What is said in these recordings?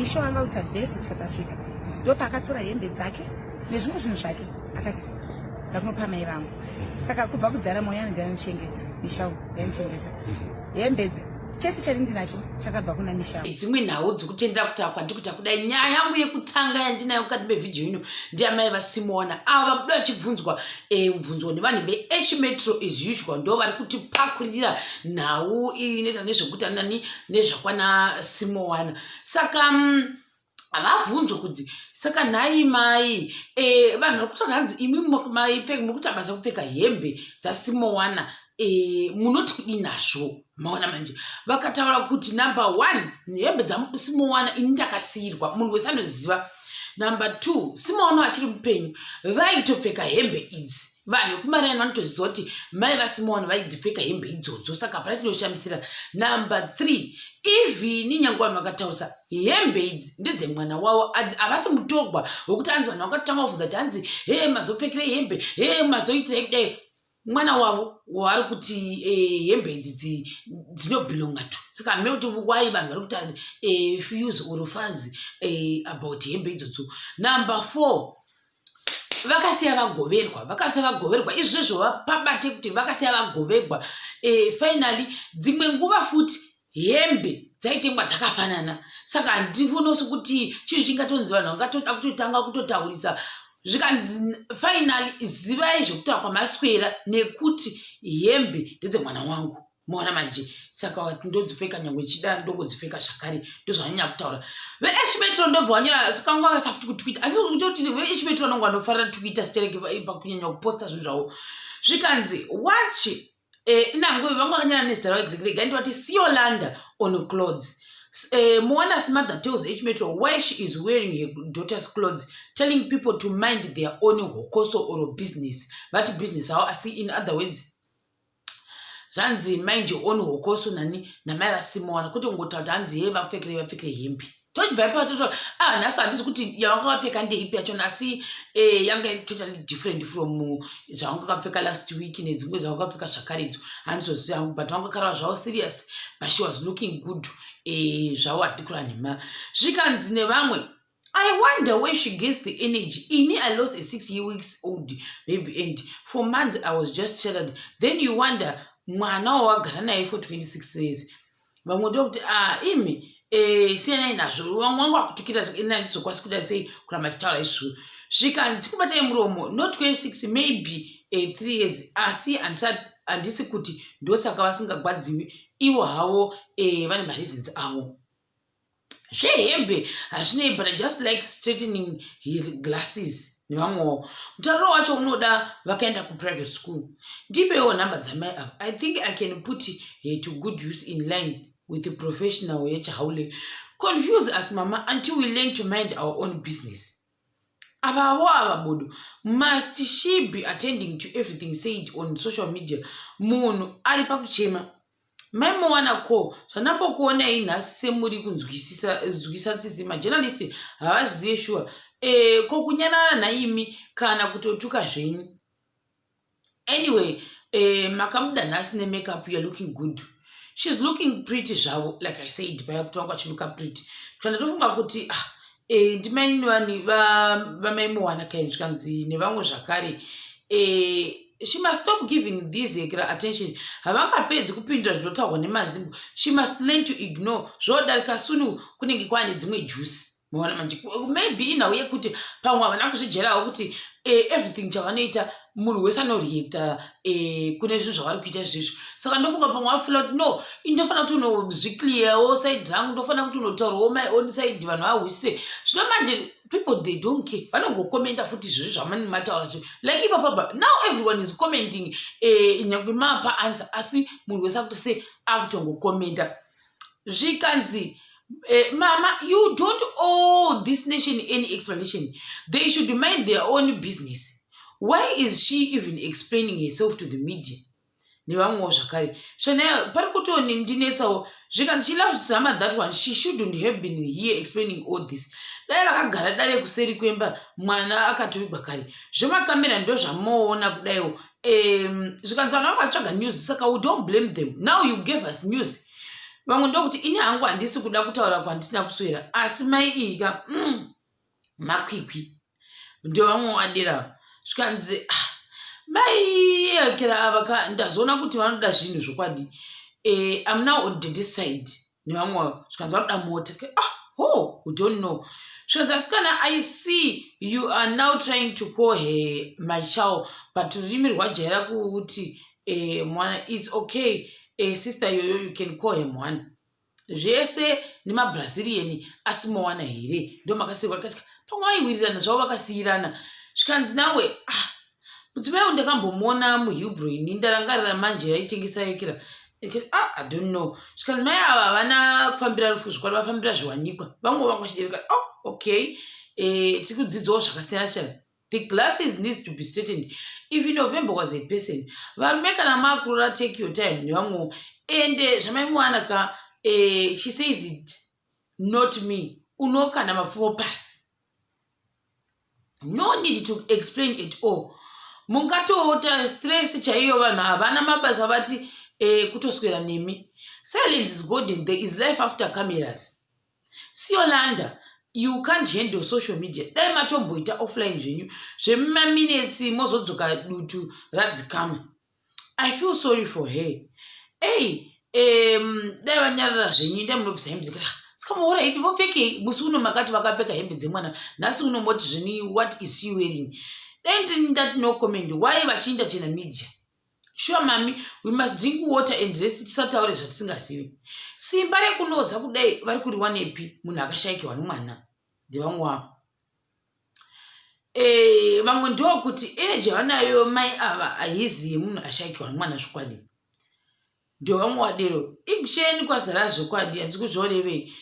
Misha wanga uta best ku South Africa. Ndopa akatora hembe dzake nezvimwe zvinhu zvake akati ndakunopa mai vangu. Saka kubva kudzara moyo ndanichengeta Misha ndanichengeta. Hembe chese charindinacho chakabva kuna Misha. Dzimwe nhau dzokutendera kutakwa ndikuti kudai nyaya yangu yekutanga yandinayo mukati mevhidhiyo ino ndiyamai vaSimona ava buda vachibvunzwa bvunzo nevanhu veH Metro as usual ndo vari kutipakurira nhau inoita nezvekuti nezvakwana Simona. Saka vabvunzwa kuti saka nhai mai vanhu vari kutaura hanzi imi mukuti abasa kupfeka hembe dzaSimona munoti kudii nazvo. Maona manje vakataura kuti number 1 hembe dzaSimona ini ndakasiyirwa munhu wese anoziva. Number 2 Simona achiri mupenyu vaitopfeka hembe idzi vanhu vekumarani vanotoziva kuti mai vaSimona vaidzipfeka hembe idzodzo saka hapana chinoshamisira. Number 3 even nyange vanhu vakataurisa hembe idzi ndedzemwana wavo havasi mutogwa wekuti hanzi vanhu vakatanga kubvunza kuti hanzi mazopfekere hembe mazoitirei kudai. Mwana wavo wari kuti hembe idzi dzinobhilonga tu. Saka hamene kuti wai vanhu vari kuti fuse or fazi about hembe idzodzo. Number 4 vakasiya vagoverwa izvozvo vapabate kuti vakasiya vagoverwa. Finally dzimwe nguva futi hembe dzaitengwa dzakafanana. Saka handifonosi kuti chinhu chingatonzi vanhu vangatoda kutotanga kutotaurisa zvikanzi finally zivai zvekutaura kwamaswera nekuti hembe ndedzemwana wangu. Maona manje saka ndodzipfeka nyange chida ndogodzipfeka zvakare ndozvanyanya kutaura. veH Metro ndobva wanyora saka wanga vasafuti kutwita asi kuti veH Metro vanonga vanofarira twita stereke pakunyanya kuposta zvinhu zvavo. Zvikanzi watch inangwe vanga vakanyora nezita ravo exactly gandivati Siolanda on clothes. Moana's mother tells H Metro why she is wearing her daughter's clothes, telling people to mind their own hokoso or business. That business, how I see in other words. Zanzi mind your own hokoso nani na mai vaSimona kuti ngota tanzi vapfekere hembe. Tochibva toto nasi handisi kuti yavanga vakapfeka ndeipi yacho asi yanga totally different from zvavanga vakapfeka last week nedzimwe zvavanga vakapfeka zvakare idzo handizoziva hangu but vanga vakarawa zvavo serious but she was looking good zvavo hatikura nhema. Zvikanzi nevamwe I wonder where she gets the energy. I lost a 6-week-old baby and for months I was just shattered. Then you wonder mwana wagara naye for 26 years. Vamwe ndokuti imi siyanai nazvo wangu akutukira inandizokwasi kuda sei kuramba chitaura izvo. Zvikanzi kubatai muromo not 26 maybe 3 years asi handisi kuti ndosaka vasingagwadziwi ivo havo vane mareasons avo. Zvehembe hazvinei but I just like straightening her glasses nevamwewo. Mutauro wacho unoda vakaenda kuprivate school. Ndipewo nhamba dzamai avo. I think I can put her to good use in line with the professional yechahaule. Confuse us mama until we learn to mind our own business. Ava bodo must she be attending to everything said on social media? Munhu ari pakuchema. Mai Moana ko zvanapokuona inhasi semuri kunzwisisa tsitsi majournalist havazive sure ko kunyanana naimi kana kutotuka zvenyu. Anyway makamuda nhasi nemakeup you are looking good. She's looking pretty zvavo like I said paya kuti vanga vachiluka pretty. Kana tofunga kuti ndimaini vani vamai Moana kaini zvikanzi nevamwe zvakare she must stop giving this attention. Havangapedzi kupindura zvinotaurwa nemazimbo. She must learn to ignore zvodarika sunu kunenge kwane dzimwe juice. Maona manje maybe inhau yekuti pamwe havana kuzvijerawo kuti everything chavanoita munhu wese anoreacta kune zvinhu zvavari kuita izvizvo. Saka ndofunga pamwe vafila kuti no indofanira kuti unozviclearawo side rangu ndofanira kuti unotaurawo my own side vanhu vahwisise. Zvino manje people they don't care vanongokomenta futi izvozvo zvamani mataura zvo like ipapaba now everyone is commenting nyangwe mapa answer asi munhu wese akutose akutongokomenta. Zvikanzi mama you don't owe this nation any explanation. They should mind their own business. Why is she even explaining herself to the media? Nevamwewo zvakare zvanayo pari kutoni ndinetsawo zvikanzi she loves Zama that one she shouldn't have been here explaining all this. Dai vakagara dare kuseri kwemba mwana akatovigwa kare zvemakamera ndo zvamoona kudaiwo zvikanzi vanhu vakatsvaga news saka we don't blame them. Now you gave us news vamwe ndokuti ini hangu handisi kuda kutaura kwandisina kuswera asi mai ika makwikwi ndio vamwe wadira zvikanzi mai yakira ava ndazoona kuti vanoda zvinhu zvokwadi I'm now on the side nevamwe zvikanzi vanoda mota we don't know zvikanzi asikana I see you are now trying to call her my child but rurimi rwajaira kuti mwana is okay sister yoyo you can call her mwana zvese nemabrazilian asi mwana here ndo makasirwa katika pamwaiwirirana zvavo vakasiyirana zvikanzi nawe mudzimai ndakambomuona muhebrew ini ndarangarira manje yaitengesa yakira I don't know zvikanzi mai ava havana kufambira rufu zvikwadi vafambira zviwanikwa vamwe vangochidereka okay tiri kudzidzawo zvakasiyana siyana. The glasses needs to be straightened. If November was a person, varume kana makurura take your time nevamwe and zvamaimuwanaka she says it not me unokana mafumo pasi. No need to explain it all. Munkatoota stress chaiyo vanhu havana mabasa vati kutoswera nemi. Silence is golden. There is life after cameras. Siolanda, you can't handle social media. Dai matomboita offline zvenyu zvemaminesi mozodzoka dutu radzikama. I feel sorry for her. Dai vanyarara zvenyu dai munobvisa hembe dzekati sikamuora iti vopfeke musi uno makati vakapfeka hembe dzemwana nhasi unomboti zvini what is she wearing. Then that no comment. Why vachiinda chena media? Sure mami, we must drink water and rest tisataure zvatisingazivi. Simba rekunoza kudai vari kuriwa nepi munhu akashayikirwa nomwana ndevamwe wavo. Vamwe ndokuti energy yavanayo mai ava haiziye munhu ashayikirwa nomwana zvokwadi. Ndevamwe wadero ikusheni kwazara zvokwadi handisi kuzvorevei.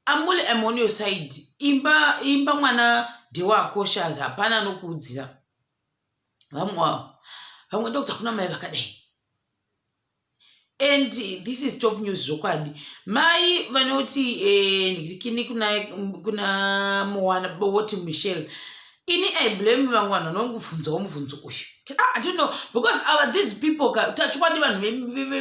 Amule I'm on your side. Imba mwana ndewakoshazi hapana nokuudzira. Vamwe ndokuti hakuna mai vakadai. And this is top news zvokwadi. Mai vanoti ndikini kuna muwana woti Michelle. Ini I blame vamwe vanhu vanongobvunzawo mubvunzo uyu. I don't know because these people tachikwadi vanhu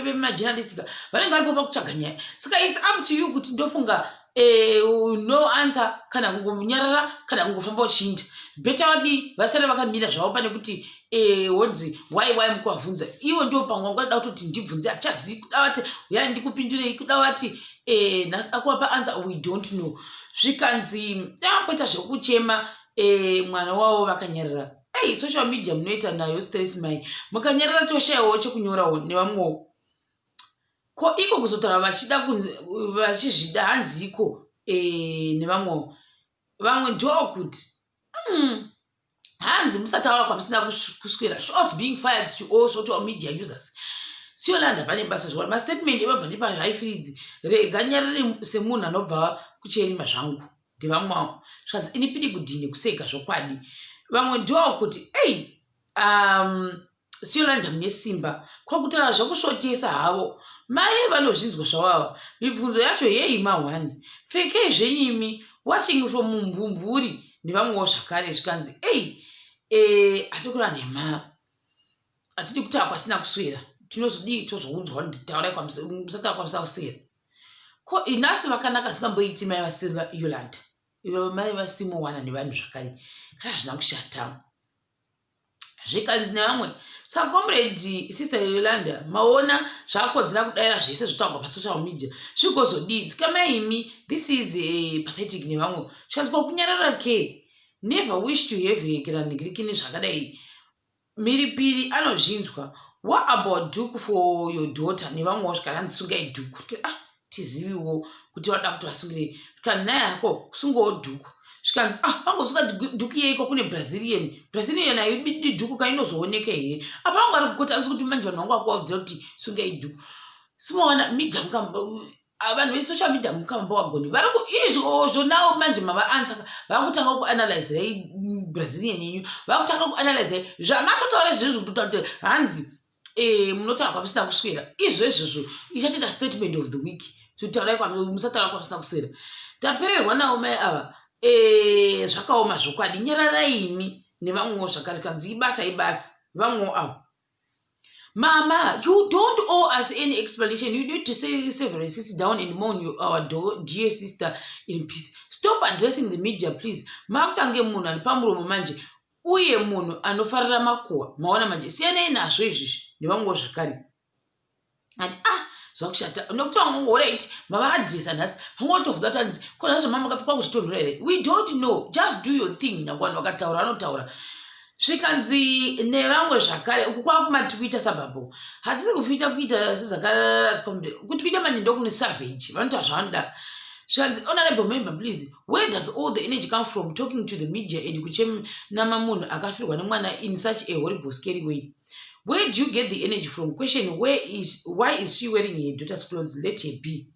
vemajournalistika vanenge varipo pakutsvaga nyaya. Saka it's up to you kuti ndofunga no answer kana kungonyarara kana kungofamba uchiinda. Better wadi vasare vakamira zvavo pane kuti wonzi why mukuvabvunza ivo ndio pamwe ungada kutoti ndibvunze achazivi kuda vati uya ndikupindurei kuda vati nhasi akuwapa answer we don't know. Zvikanzi tamboita zvekuchema mwana wavo vakanyarara. Social media munoita nayo stress mai mukanyarara toshayawo chekunyorawo nevamwewo. Ko iko kuzotaura vachizvida hanzi iko nevamwewo. Vamwe ndokuti hanzi musataura kwamusina kuswera. Shots being fired to all social media users. Siolanda pane basa zvakadi. Mastatement evabva pa haifridzi reganyarare semunhu anobva kucherima zvangu ndevamwewo. Zvikanzi ini pidi kudhini kuseka zvokwadi. Vamwe ndokuti Siolanda mune simba kwakutaura zvokushotesa havo. Mai vanozvinzwa zvavavo. Mibvunzo yacho mahwani. Pfekei zvenyimi watching from mumvumvuri nevamwewo zvakare. Zvikanzi hatikura nhema hatidi kutaura kwasina kuswera. Tinozodii tozoudzwa nditaurai musataura kwamisa kuswera. Ko inhasi vakanaka sikamboiti mai vasira Yolanda. Ivo mai vasimowana nevanhu zvakare. Kana zvina kushata. Zvikanzi nevamwe. Saka comrade sister Yolanda maona zvakodzera kudaira zvese zvitaurwa pasocial media. Zvikozodii tsika this is pathetic nevamwe. Zvikanzi kunyarara ke. Never wish to have kirandikirikini zvakadai. Mhiripiri anozvinzwa. What about duke for your daughter? Nevamwewo zvikaranzi sungai duku. Tiziviwo kuti wada kuti vasungire. Zvikanzi naye hako kusungawo duku. Zvikanzi vangosunga duku yeiko kune Brazilian haibidi duku kainozooneka here. Apa vangu vari kukota asi kuti manje vanhu vangu vakuwaudzira kuti sungai duku. Simaona media vanhu vesocial media mukamba wagoni vari izvozvo nawo manje mava answer vakutanga kuanalyze Brazilian yenyu vakutanga kuanalyze zvamatotaura zvezvo kutoti hanzi munotaura kwamusina kuswera izvozvo ichatenda statement of the week totaurai musataura kwamusina kuswera tapererwa nawo mai ava zvakaoma zvokwadi nyararai imi nevamwewo zvakare kanzi ibasa vamwewo avo Mama, you don't owe us any explanation. You need to say several sit down and mourn our dear sister in peace. Stop addressing the media, please. Makutange munhu ari pamuromo manje uye munhu anofarira makuwa maona manje siyanai nazvo izvizvi nevamwewo zvakare. And zvakushata nokuti vamwe mama adhisa nhasi vamwe watobvunza kuti hanzi kona zvo mama makapfekwa kuzvitonhora here. We don't know, just do your thing. Vanhu vakataura vanotaura. Zvikanzi nevamwe zvakare uku kwakumatwitter sababo hatisi kufita kuita sezvakaratswa kutwitter manje ndokune savage vanoita zvavanoda. Zvikanzi honorable member please, where does all the energy come from talking to the media and kuchenama munhu akafirwa nemwana in such a horrible scary way? Where do you get the energy from? Question, why is she wearing her daughter's clothes? Let her be.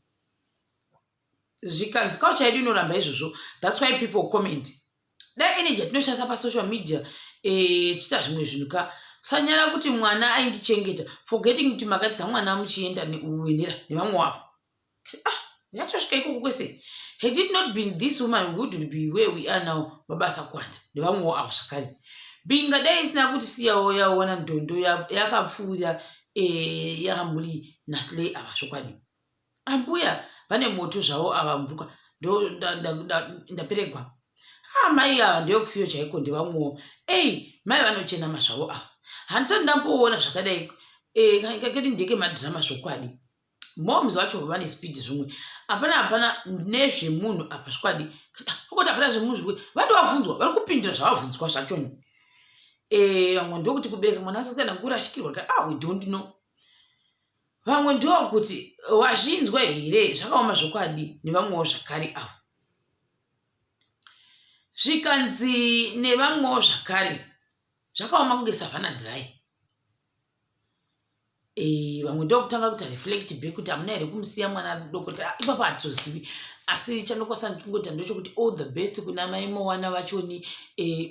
Zvikanzi culture yedu inoramba izvozvo. That's why people comment. That energy atinoshandisa pasocial media tichita zvimwe zvinhu ka sanyara kuti mwana aindichengeta forgetting kuti makatisa mwana muchienda uendera nevamwe wavo. Yatosvika ikoko kwese. Had it not been this woman, we would be where we are now. Mabasa kwanda nevamwewo avo zvakare. Bingadai isina kuti siyawo yaona ndondo yakapfuura yahamburi nasley ava chokwadi. Ambuya vane moto zvavo ava mbuka ndo ndaperegwa. Mai ava ndeyokufiyo chaiko ndevamwewo. Mai vanochena mazvavo ava. Handisati ndamboona zvakadai kaketi ndeke madhirama zvokwadi. Moms vacho vane speed zvimwe. Hapana nezvemunhu apa zvokwadi. Kuti hapana zvemunhu zvimwe vatovabvunzwa vari kupindura zvavabvunzwa zvachona. Vamwe ndokuti kubereka mwana asati kana kurashikirwa we don't know. Vamwe ndokuti wazvinzwa here zvakaoma zvokwadi nevamwewo zvakare avo. Zvikanzi nevamwewo zvakare zvakaoma kunge Savannah Dry. Vamwe ndokutanga kuti reflect back kuti hamuna here kumusiya mwana doko ipapo hatizozivi. Asi chandokosa ndikungoti ndochokuti all the best kuna mai mowana vachoni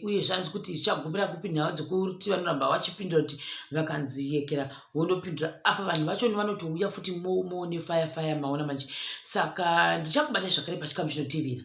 uye zvanzi kuti zvichagombera kupi nhau dzekuti vanoramba vachipindura kuti vakanzi yekera wondopindura apa vanhu vachoni vanotouya futi mo nefire maona manje. Saka ndichakubatai zvakare pachikamu chinotevera.